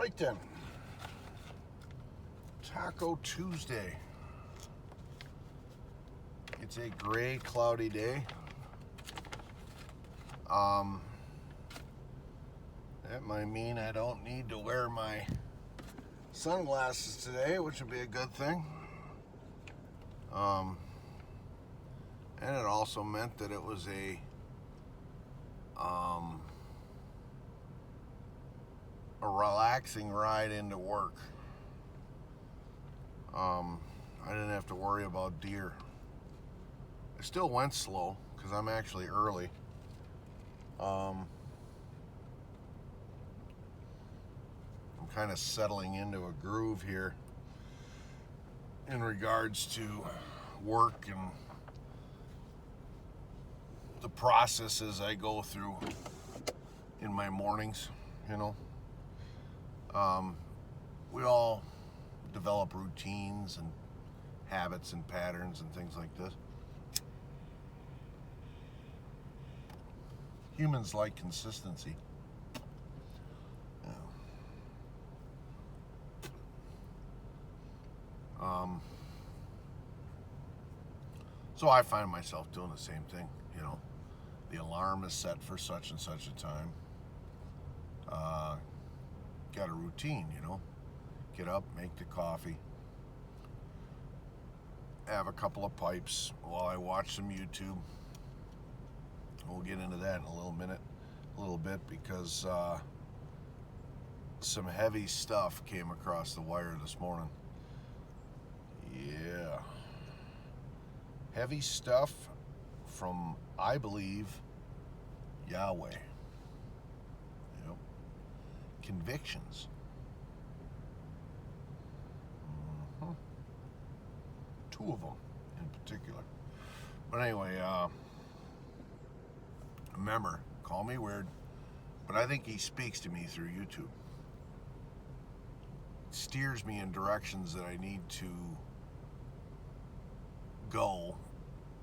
Right then, Taco Tuesday. It's a gray, cloudy day. That might mean I don't need to wear my sunglasses today, which would be a good thing. And it also meant that it was a relaxing ride into work. I didn't have to worry about deer. I still went slow because I'm actually early. I'm kind of settling into a groove here in regards to work and the processes I go through in my mornings, you know. We all develop routines and habits and patterns and things like this. Humans like consistency. So I find myself doing the same thing, you know. The alarm is set for such and such a time. Got a routine, you know. Get up, make the coffee, have a couple of pipes while I watch some YouTube. We'll get into that in a little bit, because some heavy stuff came across the wire this morning. Yeah. Heavy stuff from, I believe, Yahweh. Yep. Convictions. Two of them in particular. But anyway, remember, call me weird, but I think he speaks to me through YouTube. Steers me in directions that I need to go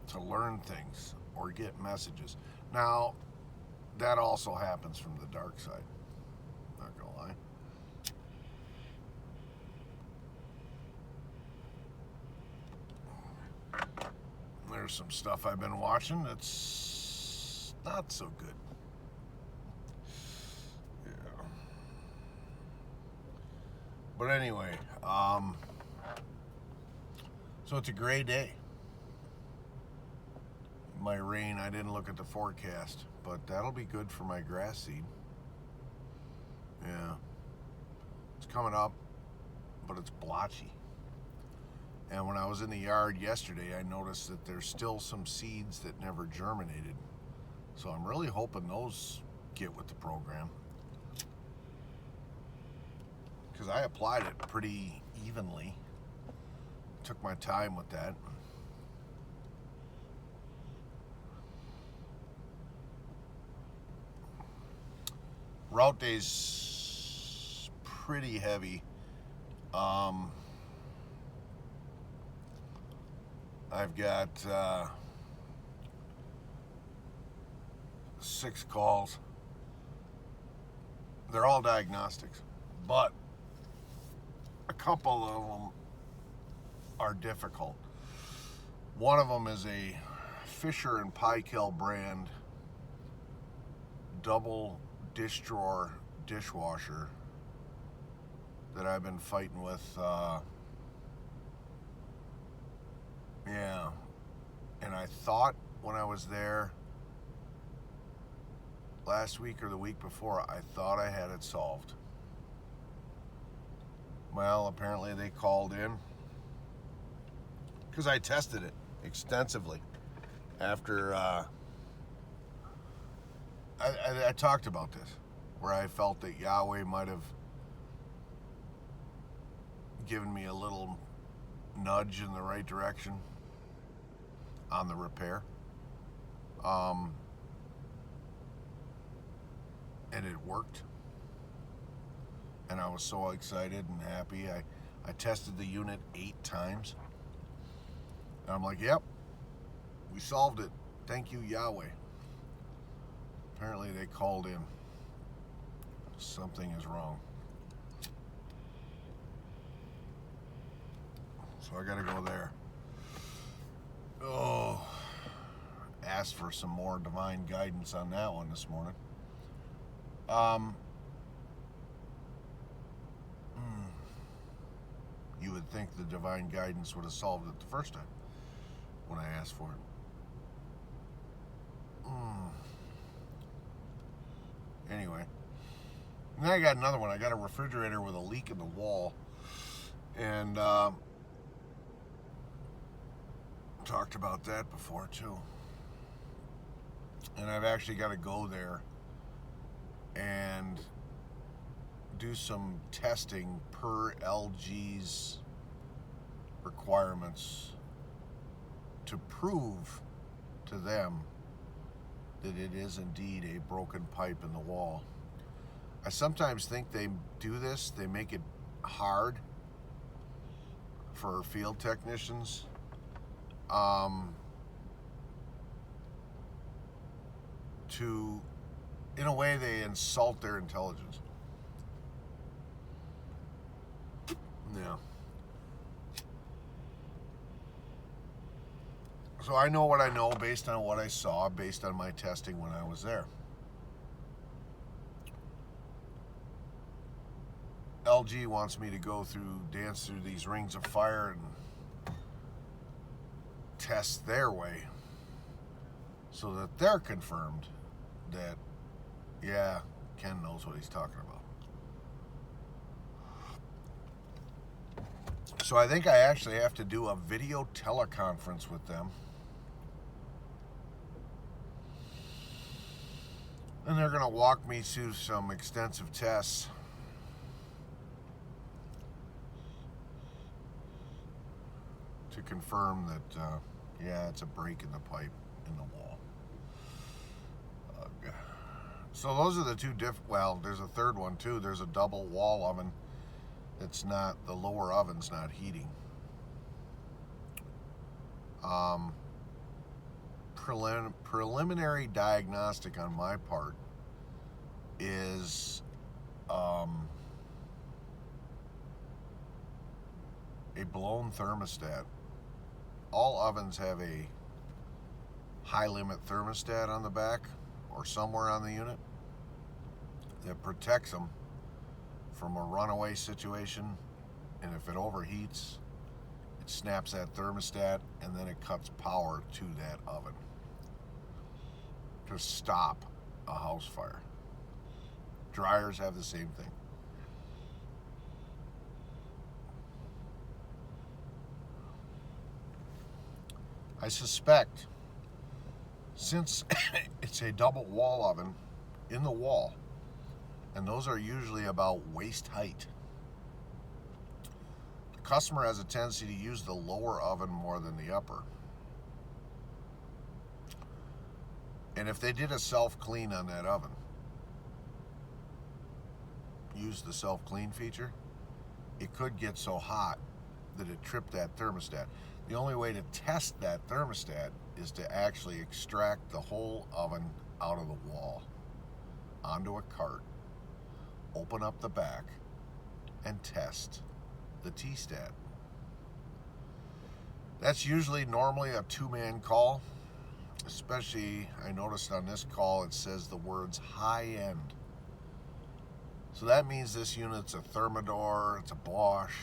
to learn things or get messages. Now, that also happens from the dark side. Not gonna lie. There's some stuff I've been watching that's not so good. Yeah. But anyway, so it's a gray day. It might rain. I didn't look at the forecast, but that'll be good for my grass seed. Yeah. It's coming up, but it's blotchy. And when I was in the yard yesterday, I noticed that there's still some seeds that never germinated. So I'm really hoping those get with the program, because I applied it pretty evenly. Took my time with that. Route day's pretty heavy. I've got 6 calls. They're all diagnostics, but a couple of them are difficult. One of them is a Fisher and Paykel brand double dish drawer dishwasher that I've been fighting with. Yeah, and I thought when I was there last week or the week before, I thought I had it solved. Well, apparently they called in, because I tested it extensively after I talked about this, where I felt that Yahweh might have given me a little nudge in the right direction on the repair. And it worked. And I was so excited and happy. I tested the unit 8 times. And I'm like, yep, we solved it. Thank you, Yahweh. Apparently they called in. Something is wrong. So I gotta go there. Oh, asked for some more divine guidance on that one this morning. You would think the divine guidance would have solved it the first time when I asked for it. Anyway, and then I got another one. I got a refrigerator with a leak in the wall, and talked about that before too. And I've actually got to go there and do some testing per LG's requirements to prove to them that it is indeed a broken pipe in the wall. I sometimes think they do this, they make it hard for field technicians. In a way, they insult their intelligence. Yeah. So I know what I know based on what I saw, based on my testing when I was there. LG wants me to dance through these rings of fire and test their way so that they're confirmed that, yeah, Ken knows what he's talking about. So I think I actually have to do a video teleconference with them. And they're going to walk me through some extensive tests. To confirm that, yeah, it's a break in the pipe in the wall. So those are the two well, there's a third one too. There's a double wall oven. It's not, the lower oven's not heating. Preliminary diagnostic on my part is a blown thermostat. All ovens have a high limit thermostat on the back or somewhere on the unit that protects them from a runaway situation, and if it overheats, it snaps that thermostat and then it cuts power to that oven to stop a house fire. Dryers have the same thing. I suspect, since it's a double wall oven in the wall, and those are usually about waist height, the customer has a tendency to use the lower oven more than the upper. And if they did a self-clean on that oven, use the self-clean feature, it could get so hot that it tripped that thermostat. The only way to test that thermostat is to actually extract the whole oven out of the wall onto a cart, open up the back, and test the T-stat. That's usually normally a two-man call, especially I noticed on this call it says the words high-end. So that means this unit's a Thermador, it's a Bosch,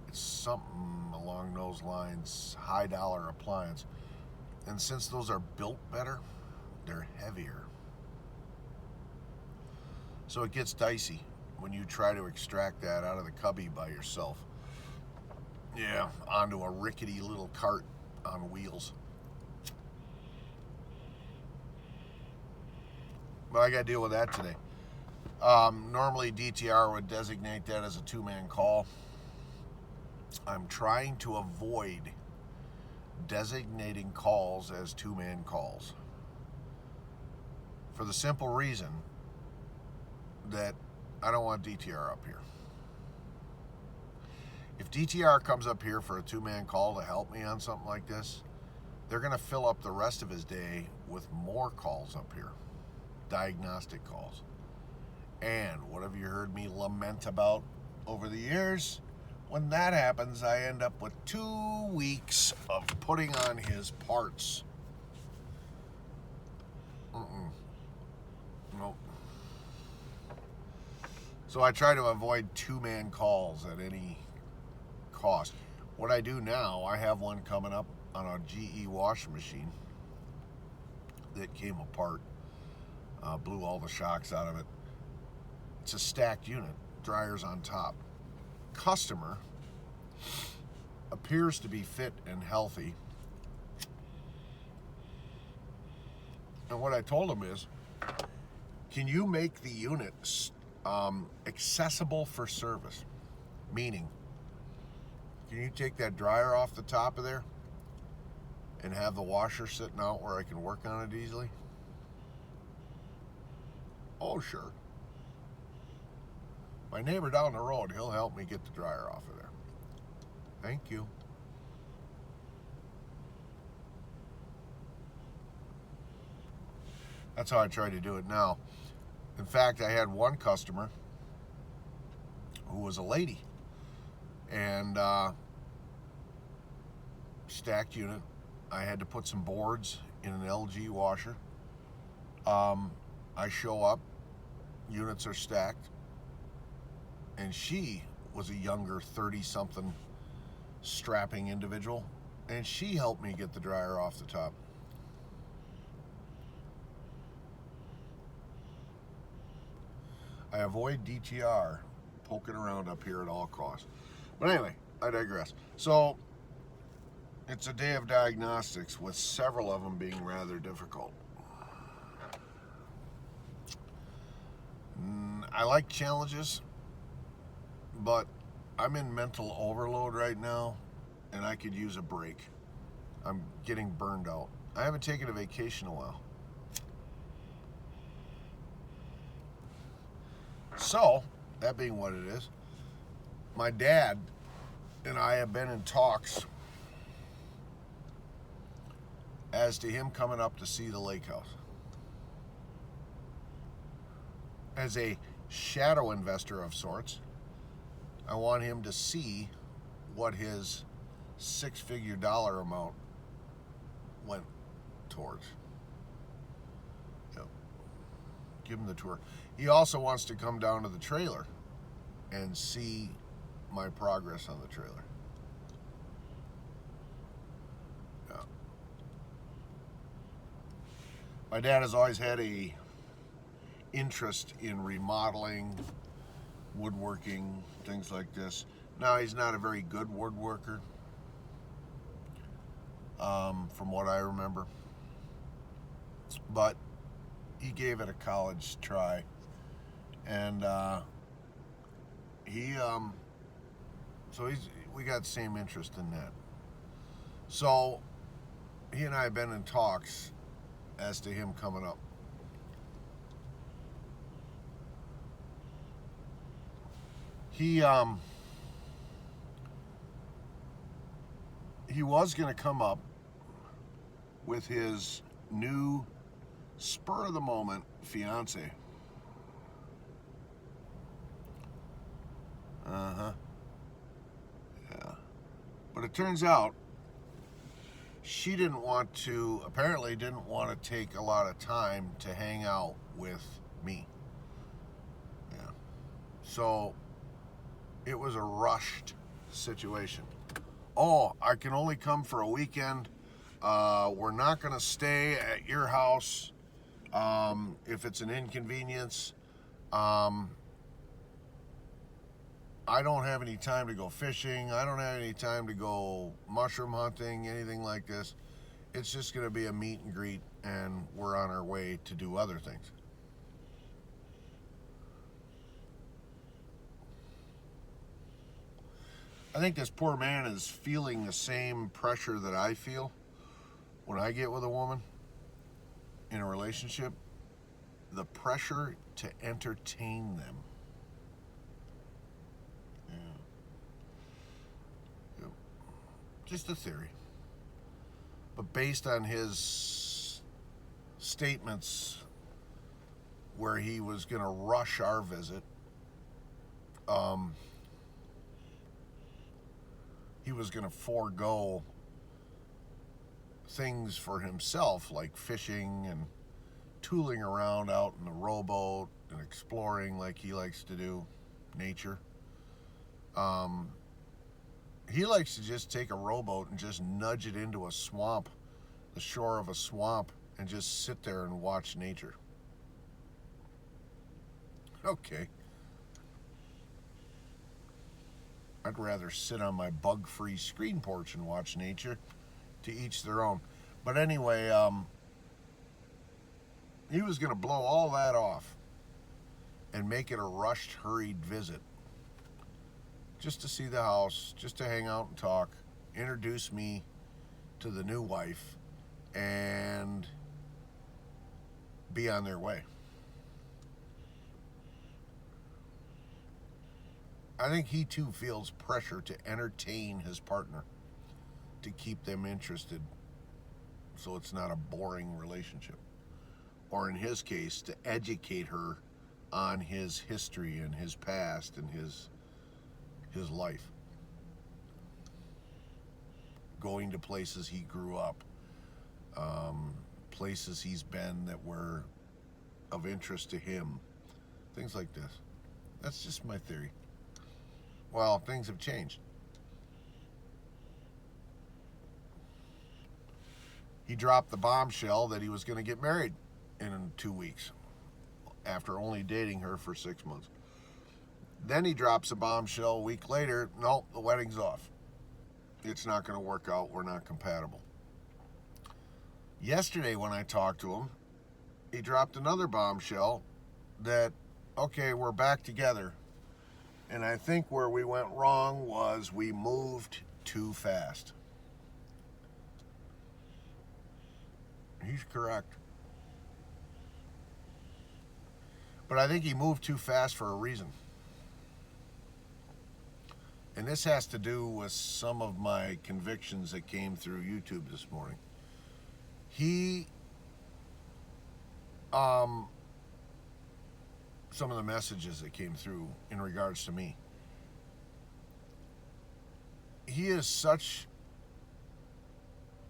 it's something along those lines, high dollar appliance. And since those are built better, they're heavier. So it gets dicey when you try to extract that out of the cubby by yourself. Yeah, onto a rickety little cart on wheels. But I gotta deal with that today. Normally DTR would designate that as a two-man call. I'm trying to avoid designating calls as two-man calls for the simple reason that I don't want DTR up here. If DTR comes up here for a two-man call to help me on something like this, they're going to fill up the rest of his day with more calls up here, diagnostic calls. And what have you heard me lament about over the years? when that happens, I end up with 2 weeks of putting on his parts. Nope. So I try to avoid two-man calls at any cost. What I do now, I have one coming up on a GE washing machine that came apart, blew all the shocks out of it. It's a stacked unit, dryers on top. Customer appears to be fit and healthy. And what I told him is, can you make the unit accessible for service? Meaning, can you take that dryer off the top of there and have the washer sitting out where I can work on it easily? Oh, sure. My neighbor down the road, he'll help me get the dryer off of there. Thank you. That's how I try to do it now. In fact, I had one customer who was a lady, and stacked unit. I had to put some boards in an LG washer. I show up, units are stacked, and she was a younger 30-something strapping individual, and she helped me get the dryer off the top. I avoid DTR poking around up here at all costs. But anyway, I digress. So it's a day of diagnostics, with several of them being rather difficult. I like challenges, but I'm in mental overload right now, and I could use a break. I'm getting burned out. I haven't taken a vacation in a while. So, that being what it is, my dad and I have been in talks as to him coming up to see the lake house. As a shadow investor of sorts, I want him to see what his six-figure dollar amount went towards. Yep. Give him the tour. He also wants to come down to the trailer and see my progress on the trailer. Yeah. My dad has always had a interest in remodeling, woodworking, things like this. Now, he's not a very good woodworker, from what I remember, but he gave it a college try, and we got the same interest in that. So he and I have been in talks as to him coming up. He was going to come up with his new spur of the moment fiance. Yeah. But it turns out she apparently didn't want to take a lot of time to hang out with me. Yeah. So it was a rushed situation. Oh, I can only come for a weekend. We're not going to stay at your house if it's an inconvenience. I don't have any time to go fishing. I don't have any time to go mushroom hunting, anything like this. It's just going to be a meet and greet, and we're on our way to do other things. I think this poor man is feeling the same pressure that I feel when I get with a woman in a relationship. The pressure to entertain them. Yeah. Yep. Just a theory. But based on his statements where he was going to rush our visit, he was going to forego things for himself like fishing and tooling around out in the rowboat and exploring like he likes to do, nature. He likes to just take a rowboat and just nudge it into a swamp, the shore of a swamp, and just sit there and watch nature. Okay. I'd rather sit on my bug-free screen porch and watch nature. To each their own. But anyway, he was going to blow all that off and make it a rushed, hurried visit. Just to see the house, just to hang out and talk, introduce me to the new wife, and be on their way. I think he too feels pressure to entertain his partner, to keep them interested so it's not a boring relationship. Or in his case, to educate her on his history and his past and his life. Going to places he grew up, places he's been that were of interest to him, things like this. That's just my theory. Well, things have changed. He dropped the bombshell that he was going to get married in 2 weeks after only dating her for 6 months. Then he drops a bombshell a week later. No, the wedding's off. It's not going to work out. We're not compatible. Yesterday when I talked to him, he dropped another bombshell that, okay, we're back together. And I think where we went wrong was we moved too fast. He's correct. But I think he moved too fast for a reason. And this has to do with some of my convictions that came through YouTube this morning. Some of the messages that came through in regards to me. He is such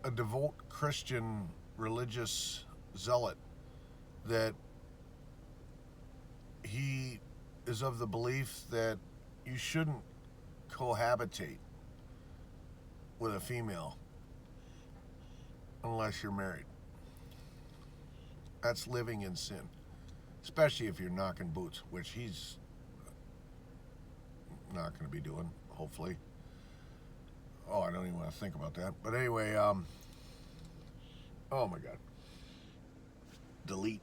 a devout Christian religious zealot that he is of the belief that you shouldn't cohabitate with a female unless you're married. That's living in sin, especially if you're knocking boots, which he's not going to be doing, hopefully. Oh, I don't even want to think about that. But anyway, oh my God. Delete.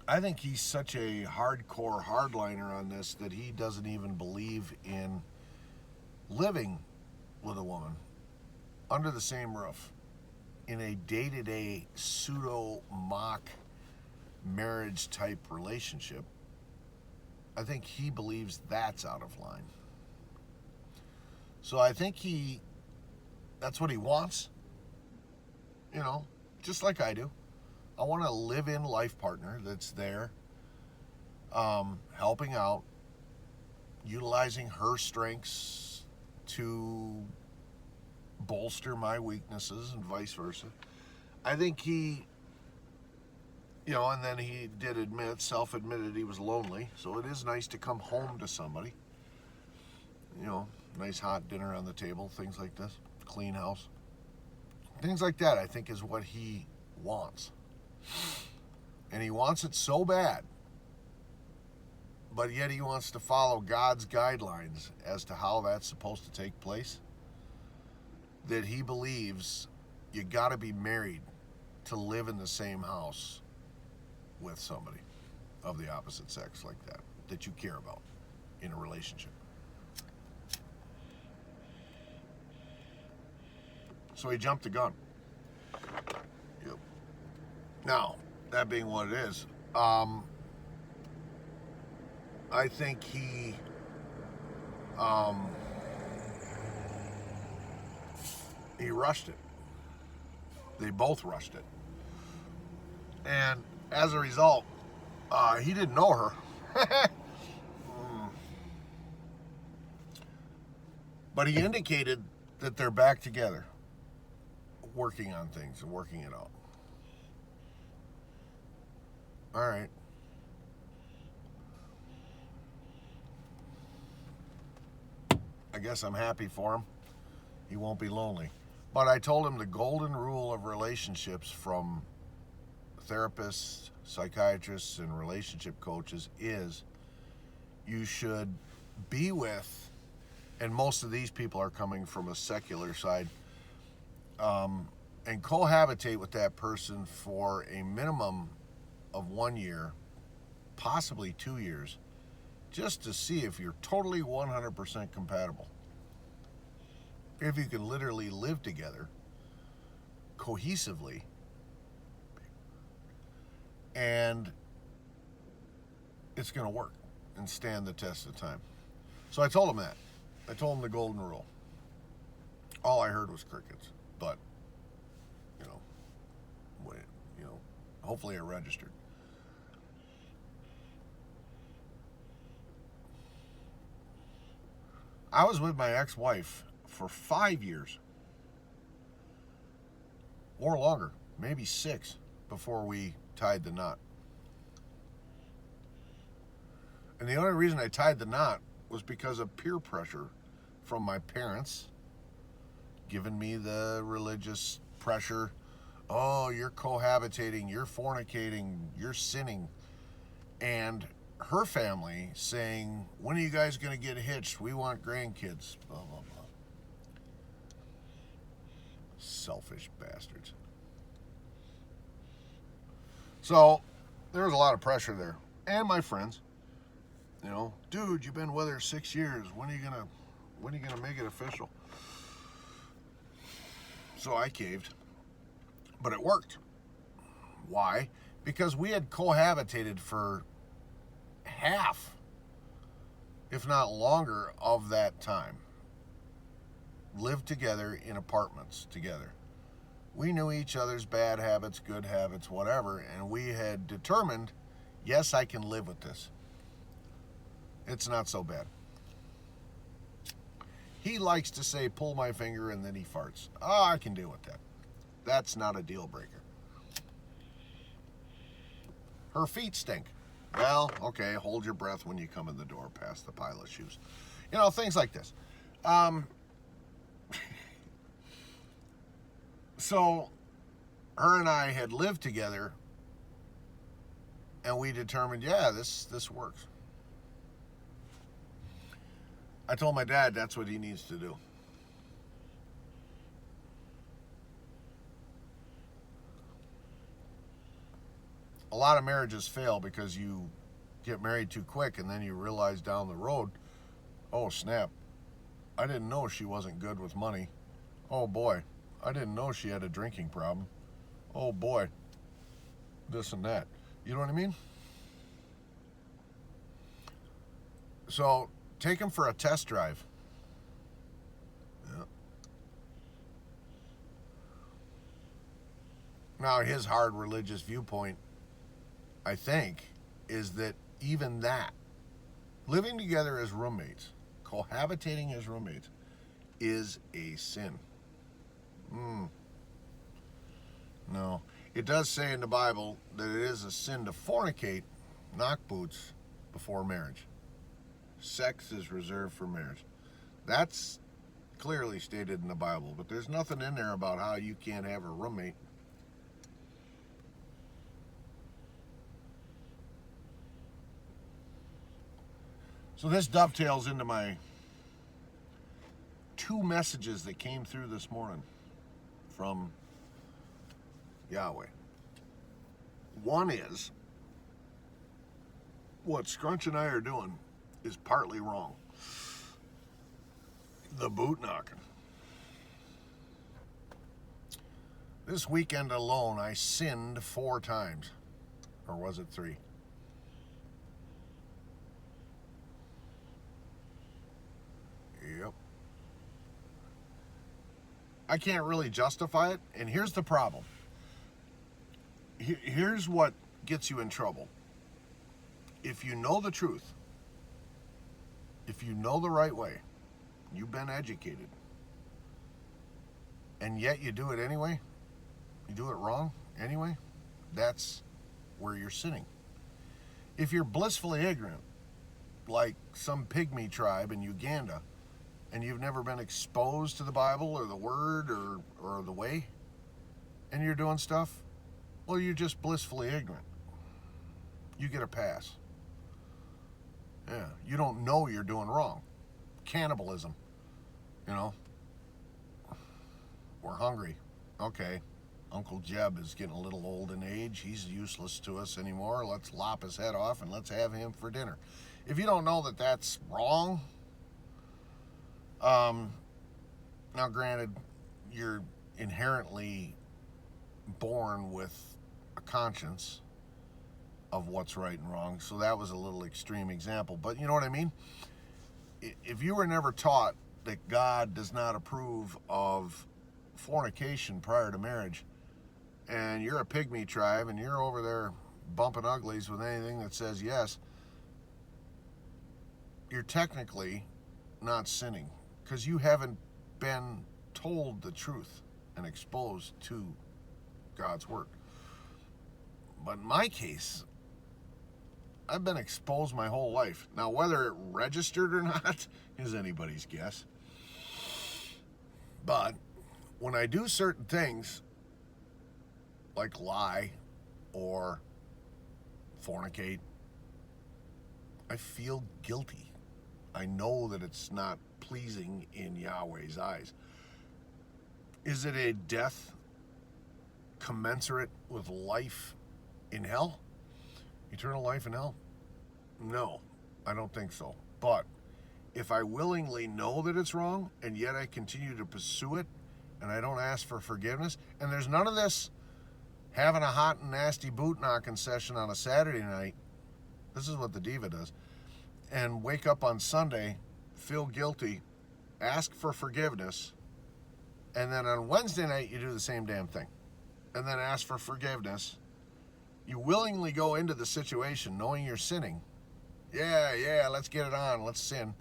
I think he's such a hardcore hardliner on this that he doesn't even believe in living with a woman under the same roof in a day-to-day pseudo mock marriage type relationship. I think he believes that's out of line. So I think that's what he wants. You know, just like I do. I want a live-in life partner that's there, helping out, utilizing her strengths to bolster my weaknesses and vice versa. I think he, and then he did self-admitted he was lonely. So it is nice to come home to somebody. Nice hot dinner on the table, things like this, clean house. Things like that, I think, is what he wants. And he wants it so bad, but yet he wants to follow God's guidelines as to how that's supposed to take place, that he believes you got to be married to live in the same house with somebody of the opposite sex like that you care about in a relationship. So he jumped the gun. Yep. Now, that being what it is, I think he rushed it. They both rushed it. And as a result, he didn't know her. But he indicated that they're back together, working on things and working it out. All right. I guess I'm happy for him. He won't be lonely. But I told him the golden rule of relationships from therapists, psychiatrists, and relationship coaches is you should be with, and most of these people are coming from a secular side, and cohabitate with that person for a minimum of 1 year, possibly 2 years, just to see if you're totally 100% compatible. If you can literally live together cohesively, and it's going to work and stand the test of time. So I told him that. I told him the golden rule. All I heard was crickets, but hopefully I registered. I was with my ex-wife for 5 years or longer, maybe 6, before we tied the knot. And the only reason I tied the knot was because of peer pressure from my parents, giving me the religious pressure. Oh, you're cohabitating, you're fornicating, you're sinning. And her family saying, when are you guys going to get hitched? We want grandkids. Blah, blah, blah. Selfish bastards. So there was a lot of pressure there. And my friends, dude, you've been with her 6 years. When are you gonna make it official? So I caved. But it worked. Why? Because we had cohabitated for half, if not longer, of that time. Lived together in apartments together. We knew each other's bad habits, good habits, whatever, and we had determined, yes, I can live with this. It's not so bad. He likes to say, pull my finger, and then he farts. Oh, I can deal with that. That's not a deal breaker. Her feet stink. Well, okay, hold your breath when you come in the door past the pile of shoes. Things like this. So, her and I had lived together, and we determined, yeah, this works. I told my dad that's what he needs to do. A lot of marriages fail because you get married too quick and then you realize down the road, oh snap, I didn't know she wasn't good with money. Oh boy, I didn't know she had a drinking problem. Oh boy, this and that. You know what I mean? So take him for a test drive. Yeah. Now his hard religious viewpoint, I think, is that even that, living together as roommates, cohabitating as roommates, is a sin. No. It does say in the Bible that it is a sin to fornicate, knock boots, before marriage. Sex is reserved for marriage. That's clearly stated in the Bible, but there's nothing in there about how you can't have a roommate. So this dovetails into my 2 messages that came through this morning from Yahweh. One is, what Scrunch and I are doing is partly wrong. The boot knocking. This weekend alone, I sinned 4 times. Or was it 3? Yep. I can't really justify it, and here's the problem. Here's what gets you in trouble. If you know the truth, if you know the right way, You've been educated. And yet you do it anyway? You do it wrong anyway? That's where you're sinning. If you're blissfully ignorant, like some pygmy tribe in Uganda, and you've never been exposed to the Bible or the Word or the way, and you're doing stuff, well, you're just blissfully ignorant. You get a pass. Yeah, you don't know you're doing wrong. Cannibalism, you know. We're hungry. Okay, Uncle Jeb is getting a little old in age. He's useless to us anymore. Let's lop his head off and let's have him for dinner. If you don't know that that's wrong, now granted, you're inherently born with a conscience of what's right and wrong, so that was a little extreme example, but you know what I mean? If you were never taught that God does not approve of fornication prior to marriage, and you're a pygmy tribe and you're over there bumping uglies with anything that says yes, you're technically not sinning because you haven't been told the truth and exposed to God's word. But in my case, I've been exposed my whole life. Now, whether it registered or not is anybody's guess. But when I do certain things, like lie or fornicate, I feel guilty. I know that it's not pleasing in Yahweh's eyes. Is it a death commensurate with life in hell? Eternal life in hell? No, I don't think so. But if I willingly know that it's wrong and yet I continue to pursue it and I don't ask for forgiveness, and there's none of this having a hot and nasty boot knocking session on a Saturday night, this is what the diva does, and wake up on Sunday, feel guilty, ask for forgiveness, and then on Wednesday night you do the same damn thing, and then ask for forgiveness. You willingly go into the situation knowing you're sinning. Yeah, let's get it on, let's sin.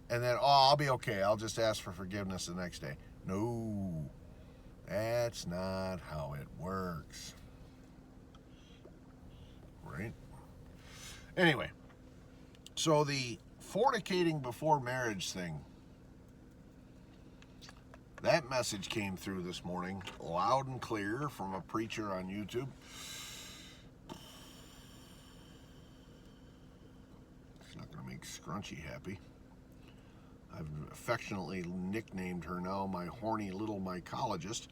And then, I'll be okay, I'll just ask for forgiveness the next day. No, that's not how it works. Right? Anyway, so the fornicating before marriage thing, that message came through this morning loud and clear from a preacher on YouTube. It's not going to make Scrunchy happy. I've affectionately nicknamed her now my horny little mycologist.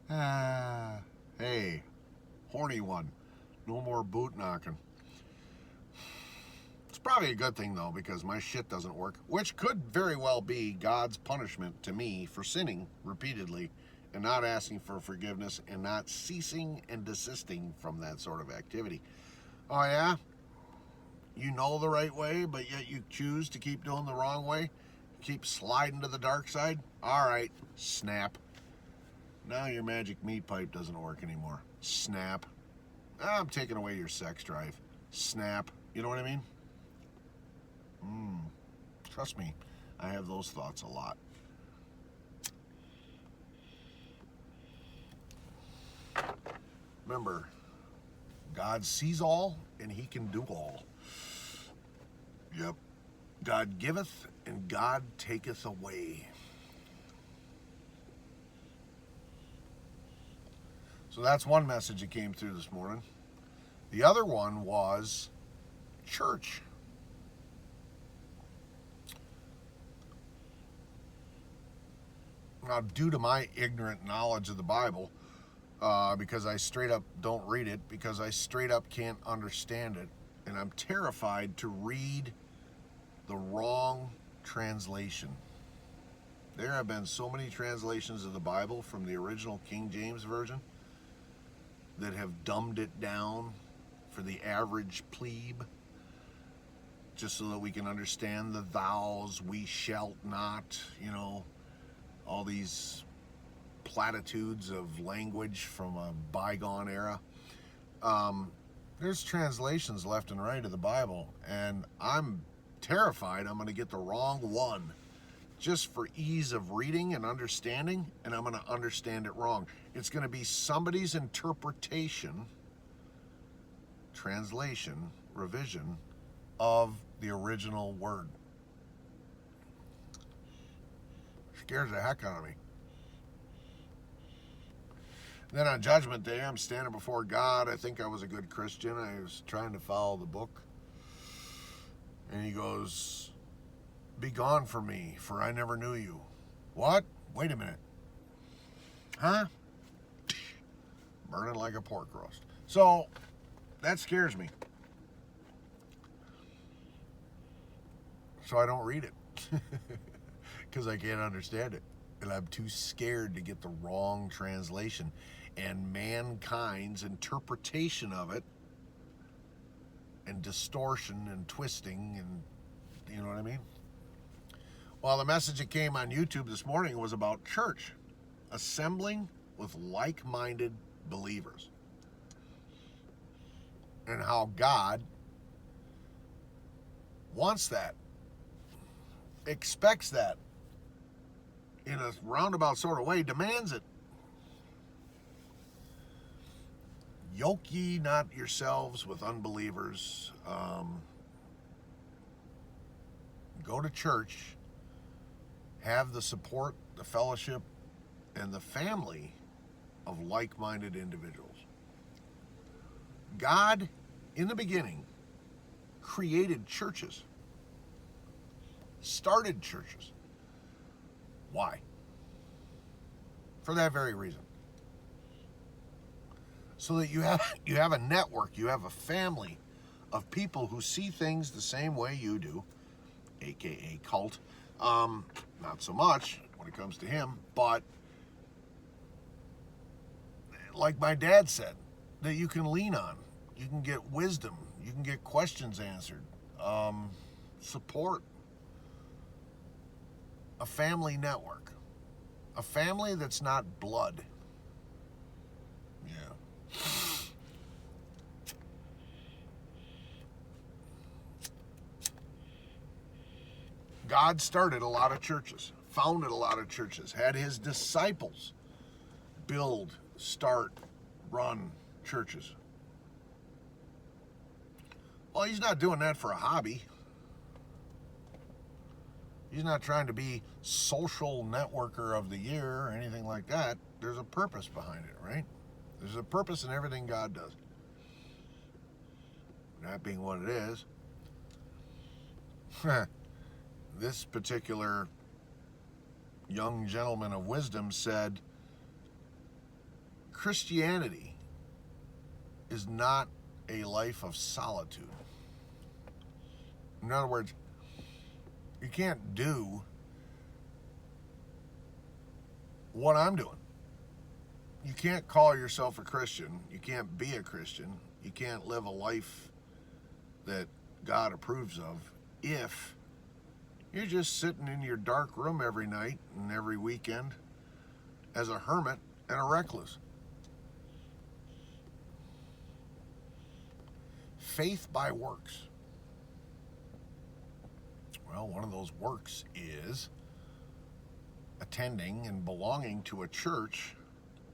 Hey, horny one. No more boot knocking. It's probably a good thing, though, because my shit doesn't work, which could very well be God's punishment to me for sinning repeatedly and not asking for forgiveness and not ceasing and desisting from that sort of activity. Oh, yeah? You know the right way, but yet you choose to keep doing the wrong way? Keep sliding to the dark side? All right, snap. Now your magic meat pipe doesn't work anymore. Snap. I'm taking away your sex drive. Snap. You know what I mean? Trust me, I have those thoughts a lot. Remember, God sees all and he can do all. Yep. God giveth and God taketh away. So that's one message that came through this morning. The other one was church. Now, due to my ignorant knowledge of the Bible, because I straight up don't read it, because I straight up can't understand it, and I'm terrified to read the wrong translation. There have been so many translations of the Bible from the original King James Version that have dumbed it down for the average plebe, just so that we can understand the thous, we shalt not, all these platitudes of language from a bygone era. There's translations left and right of the Bible, and I'm terrified I'm going to get the wrong one just for ease of reading and understanding, and I'm going to understand it wrong. It's going to be somebody's interpretation, translation, revision of the original word. Scares the heck out of me. Then on Judgment Day, I'm standing before God. I think I was a good Christian. I was trying to follow the book. And he goes, "Be gone from me, for I never knew you." What? Wait a minute. Huh? Burning like a pork roast. So, that scares me. So I don't read it. Because I can't understand it. And I'm too scared to get the wrong translation and mankind's interpretation of it, and distortion and twisting, and you know what I mean? Well, the message that came on YouTube this morning was about church, assembling with like-minded believers, and how God wants that, expects that, in a roundabout sort of way, demands it. Yoke ye not yourselves with unbelievers. Go to church, have the support, the fellowship, and the family of like-minded individuals. God, in the beginning, created churches, started churches. Why? For that very reason. So that you have a network, you have a family of people who see things the same way you do, aka cult. Not so much when it comes to him, but like my dad said, that you can lean on. You can get wisdom. You can get questions answered. Support. A family network. A family that's not blood. Yeah. God started a lot of churches, founded a lot of churches, had his disciples build, start, run churches. Well, he's not doing that for a hobby. He's not trying to be social networker of the year or anything like that. There's a purpose behind it, right? There's a purpose in everything God does. That being what it is. This particular young gentleman of wisdom said, Christianity is not a life of solitude. In other words, you can't do what I'm doing. You can't call yourself a Christian. You can't be a Christian. You can't live a life that God approves of if you're just sitting in your dark room every night and every weekend as a hermit and a recluse. Faith by works. Well, one of those works is attending and belonging to a church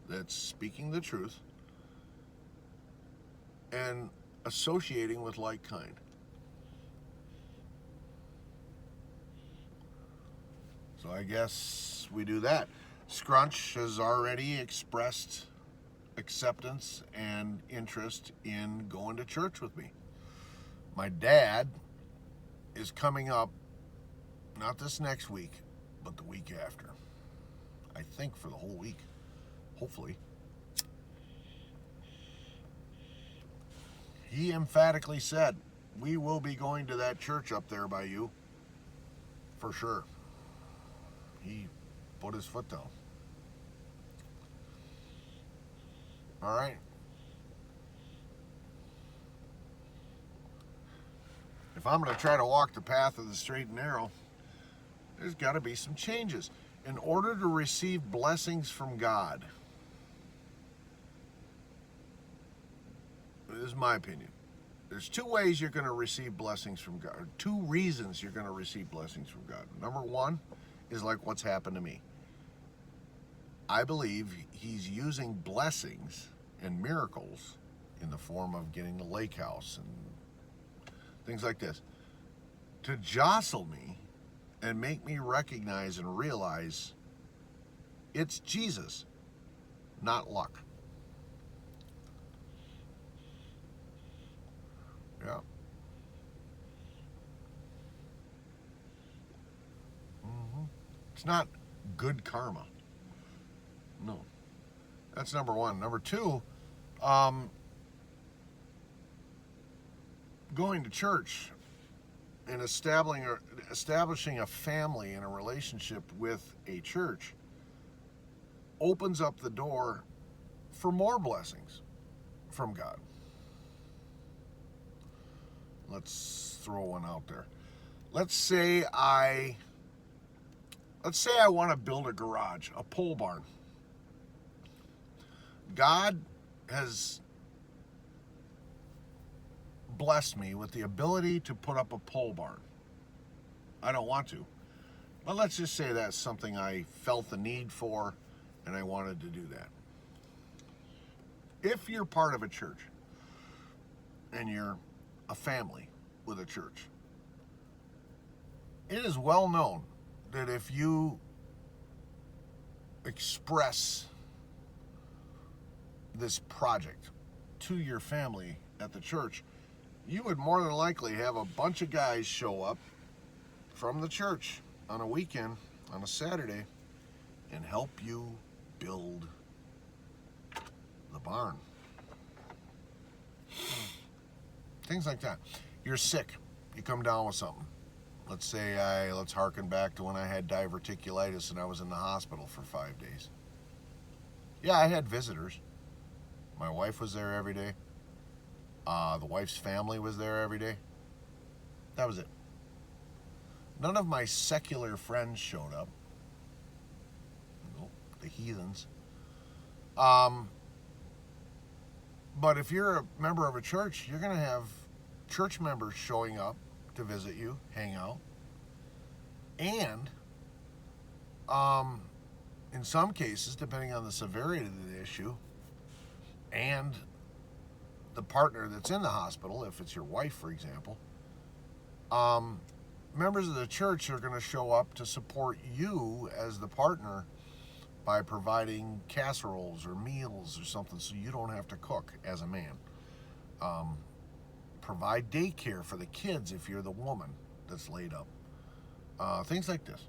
that's speaking the truth and associating with like kind. So I guess we do that. Scrunch has already expressed acceptance and interest in going to church with me. My dad is coming up, not this next week, but the week after. I think for the whole week, hopefully. He emphatically said, we will be going to that church up there by you, for sure. He put his foot down. All right. If I'm going to try to walk the path of the straight and narrow, there's got to be some changes. In order to receive blessings from God, this is my opinion, There's two ways you're going to receive blessings from God, or two reasons you're going to receive blessings from God. Number one is like what's happened to me. I believe he's using blessings and miracles in the form of getting the lake house and things like this to jostle me and make me recognize and realize it's Jesus, not luck. Yeah. It's not good karma. No. That's number one. Number two, going to church and establishing a family and a relationship with a church opens up the door for more blessings from God. Let's throw one out there. Let's say I want to build a garage, a pole barn. God has blessed me with the ability to put up a pole barn. I don't want to, but let's just say that's something I felt the need for and I wanted to do that. If you're part of a church and you're a family with a church, it is well known that if you express this project to your family at the church, you would more than likely have a bunch of guys show up from the church on a weekend, on a Saturday, and help you build the barn. Things like that. You're sick. You come down with something. Let's harken back to when I had diverticulitis and I was in the hospital for 5 days. Yeah, I had visitors. My wife was there every day. The wife's family was there every day. That was it. None of my secular friends showed up. Nope, the heathens. But if you're a member of a church, you're going to have church members showing up to visit you, hang out. And in some cases, depending on the severity of the issue and the partner that's in the hospital, if it's your wife, for example, members of the church are going to show up to support you as the partner by providing casseroles or meals or something so you don't have to cook as a man. Provide daycare for the kids if you're the woman that's laid up. Things like this.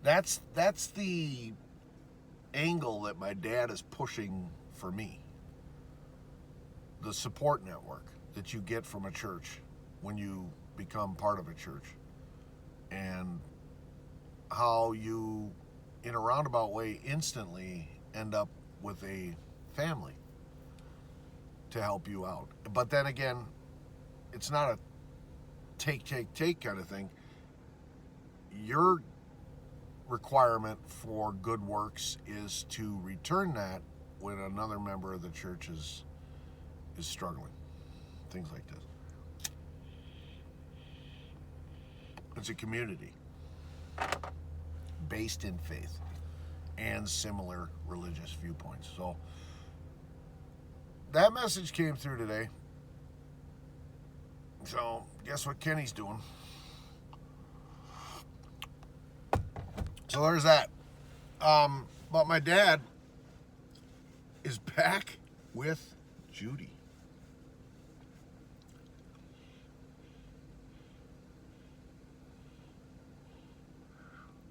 That's the angle that my dad is pushing for me. The support network that you get from a church when you become part of a church, and how you, in a roundabout way, instantly end up with a family to help you out. But then again, it's not a take kind of thing. Your requirement for good works is to return that when another member of the church is struggling. Things like this. It's a community based in faith and similar religious viewpoints. So that message came through today. So guess what Kenny's doing? So there's that. But my dad is back with Judy.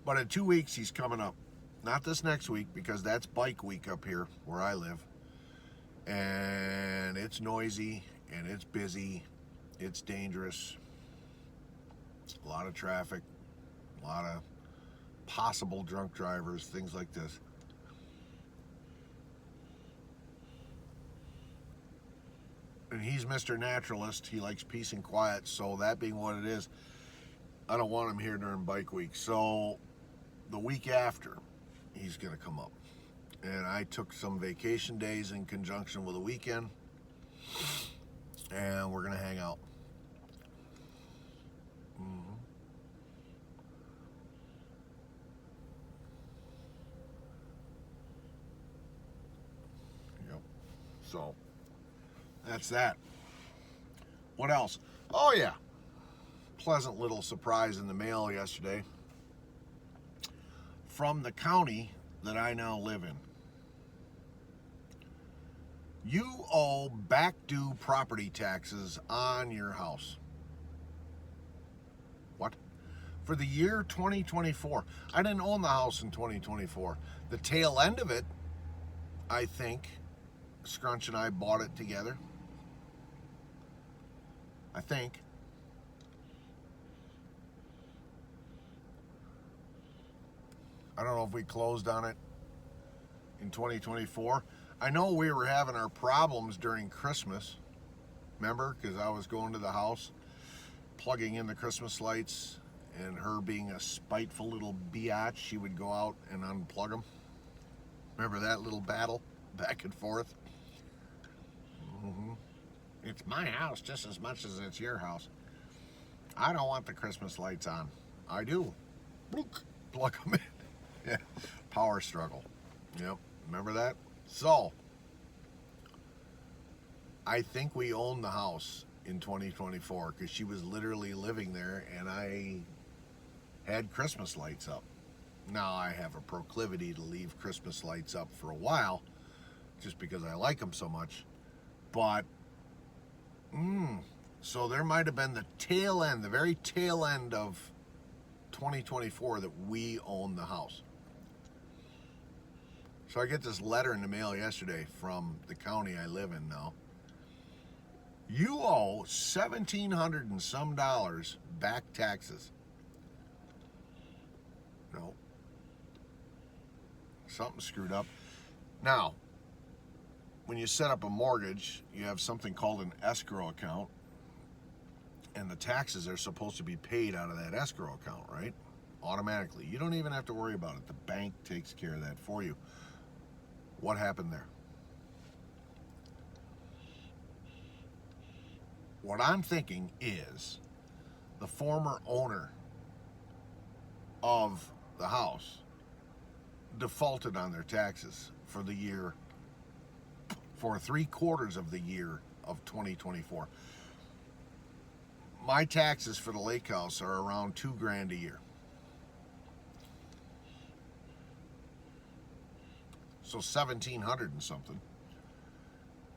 But in 2 weeks, he's coming up. Not this next week, because that's bike week up here where I live. And it's noisy, and it's busy, it's dangerous. A lot of traffic, a lot of possible drunk drivers, things like this. And he's Mr. Naturalist. He likes peace and quiet. So that being what it is, I don't want him here during bike week. So the week after, he's going to come up. And I took some vacation days in conjunction with a weekend. and we're gonna hang out. Mm-hmm. Yep. So that's that. What else? Oh yeah, pleasant little surprise in the mail yesterday from the county that I now live in. You owe back due property taxes on your house. What? For the year 2024. I didn't own the house in 2024. The tail end of it, I think, Scrunch and I bought it together. I think. I don't know if we closed on it in 2024. I know we were having our problems during Christmas. Remember? Because I was going to the house, plugging in the Christmas lights, and her being a spiteful little biatch, she would go out and unplug them. Remember that little battle back and forth? Mm-hmm. It's my house just as much as it's your house. I don't want the Christmas lights on. I do. Plug them in. Yeah. Power struggle. Yep. Remember that? So, I think we own the house in 2024 because she was literally living there and I had Christmas lights up. Now I have a proclivity to leave Christmas lights up for a while just because I like them so much. But, so there might have been the tail end, the very tail end of 2024 that we own the house. So I get this letter in the mail yesterday from the county I live in now. You owe $1,700 and some dollars back taxes. No. Something screwed up. Now, when you set up a mortgage, you have something called an escrow account, and the taxes are supposed to be paid out of that escrow account, right? Automatically. You don't even have to worry about it. The bank takes care of that for you. What happened there? What I'm thinking is the former owner of the house defaulted on their taxes for the year, for 3/4 of the year of 2024. My taxes for the lake house are around $2,000 a year. So 1,700 and something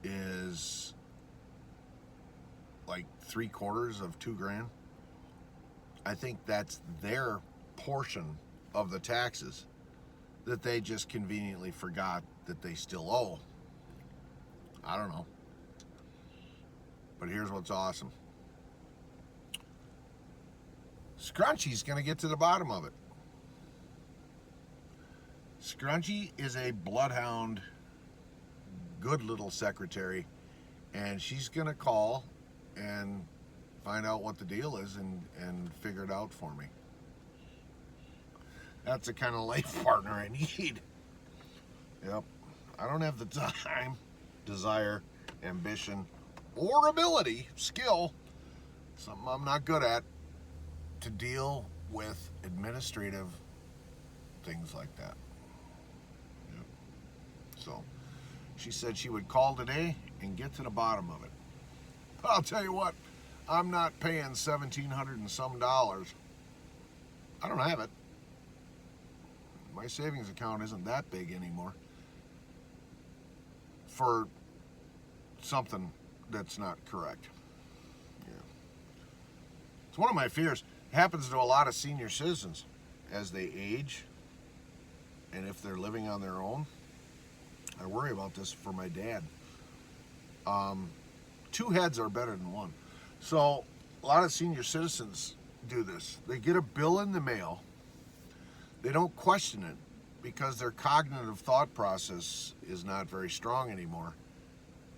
is like 3/4 of $2,000. I think that's their portion of the taxes that they just conveniently forgot that they still owe. I don't know. But here's what's awesome. Scrunchy's going to get to the bottom of it. Scrunchy is a bloodhound, good little secretary, and she's going to call and find out what the deal is and figure it out for me. That's the kind of life partner I need. Yep. I don't have the time, desire, ambition, or ability, skill, something I'm not good at, to deal with administrative things like that. Yep. So, she said she would call today and get to the bottom of it. But I'll tell you what, I'm not paying $1,700 and some dollars. I don't have it. My savings account isn't that big anymore for something that's not correct. Yeah. It's one of my fears. It happens to a lot of senior citizens as they age, and if they're living on their own. I worry about this for my dad. Two heads are better than one. So a lot of senior citizens do this. They get a bill in the mail. They don't question it because their cognitive thought process is not very strong anymore,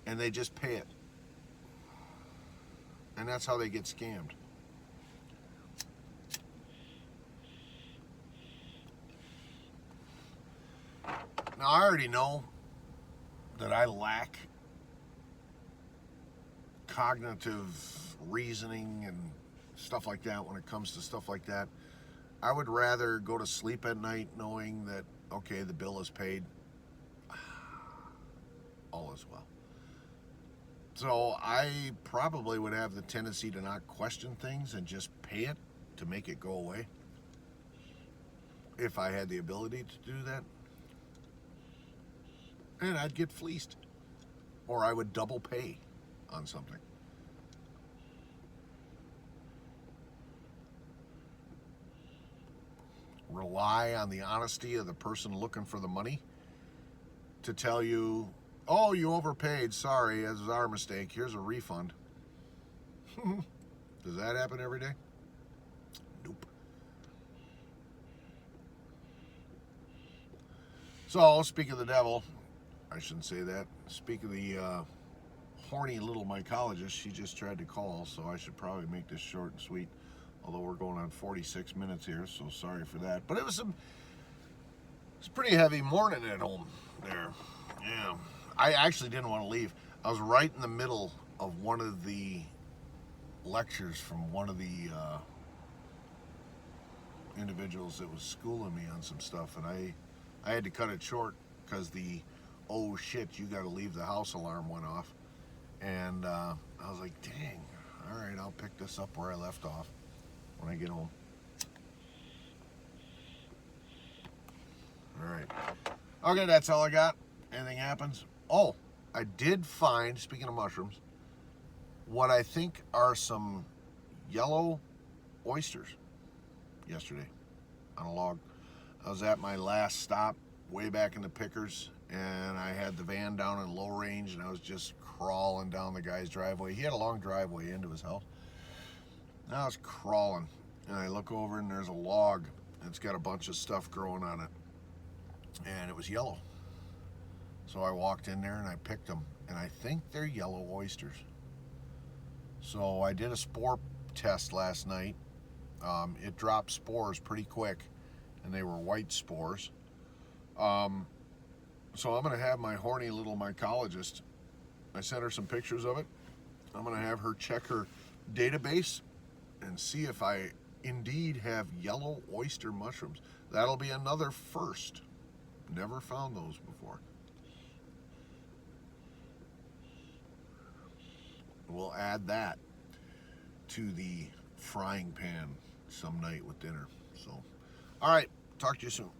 and they just pay it. And that's how they get scammed. Now, I already know that I lack cognitive reasoning and stuff like that when it comes to stuff like that. I would rather go to sleep at night knowing that, okay, the bill is paid. All is well. So I probably would have the tendency to not question things and just pay it to make it go away. If I had the ability to do that. And I'd get fleeced. Or I would double pay on something. Rely on the honesty of the person looking for the money to tell you, oh, you overpaid, sorry, it was our mistake, here's a refund. Does that happen every day? Nope. So, speak of the devil, I shouldn't say that. Speak of the horny little mycologist, she just tried to call, so I should probably make this short and sweet. Although we're going on 46 minutes here, so sorry for that. But it's a pretty heavy morning at home there. Yeah. I actually didn't want to leave. I was right in the middle of one of the lectures from one of the individuals that was schooling me on some stuff, and I had to cut it short because the oh shit, you got to leave the house alarm went off. And I was like, dang, all right, I'll pick this up where I left off when I get home. All right. Okay, that's all I got. Anything happens? Oh, I did find, speaking of mushrooms, what I think are some yellow oysters yesterday on a log. I was at my last stop way back in the Pickers, and I had the van down in low range, and I was just crawling down the guy's driveway. He had a long driveway into his house. I was crawling, and I look over, and there's a log, and it's got a bunch of stuff growing on it, and it was yellow. So I walked in there, and I picked them, and I think they're yellow oysters. So I did a spore test last night. It dropped spores pretty quick, and they were white spores. So I'm going to have my horny little mycologist, I sent her some pictures of it. I'm going to have her check her database and see if I indeed have yellow oyster mushrooms. That'll be another first. Never found those before. We'll add that to the frying pan some night with dinner. So, all right, talk to you soon.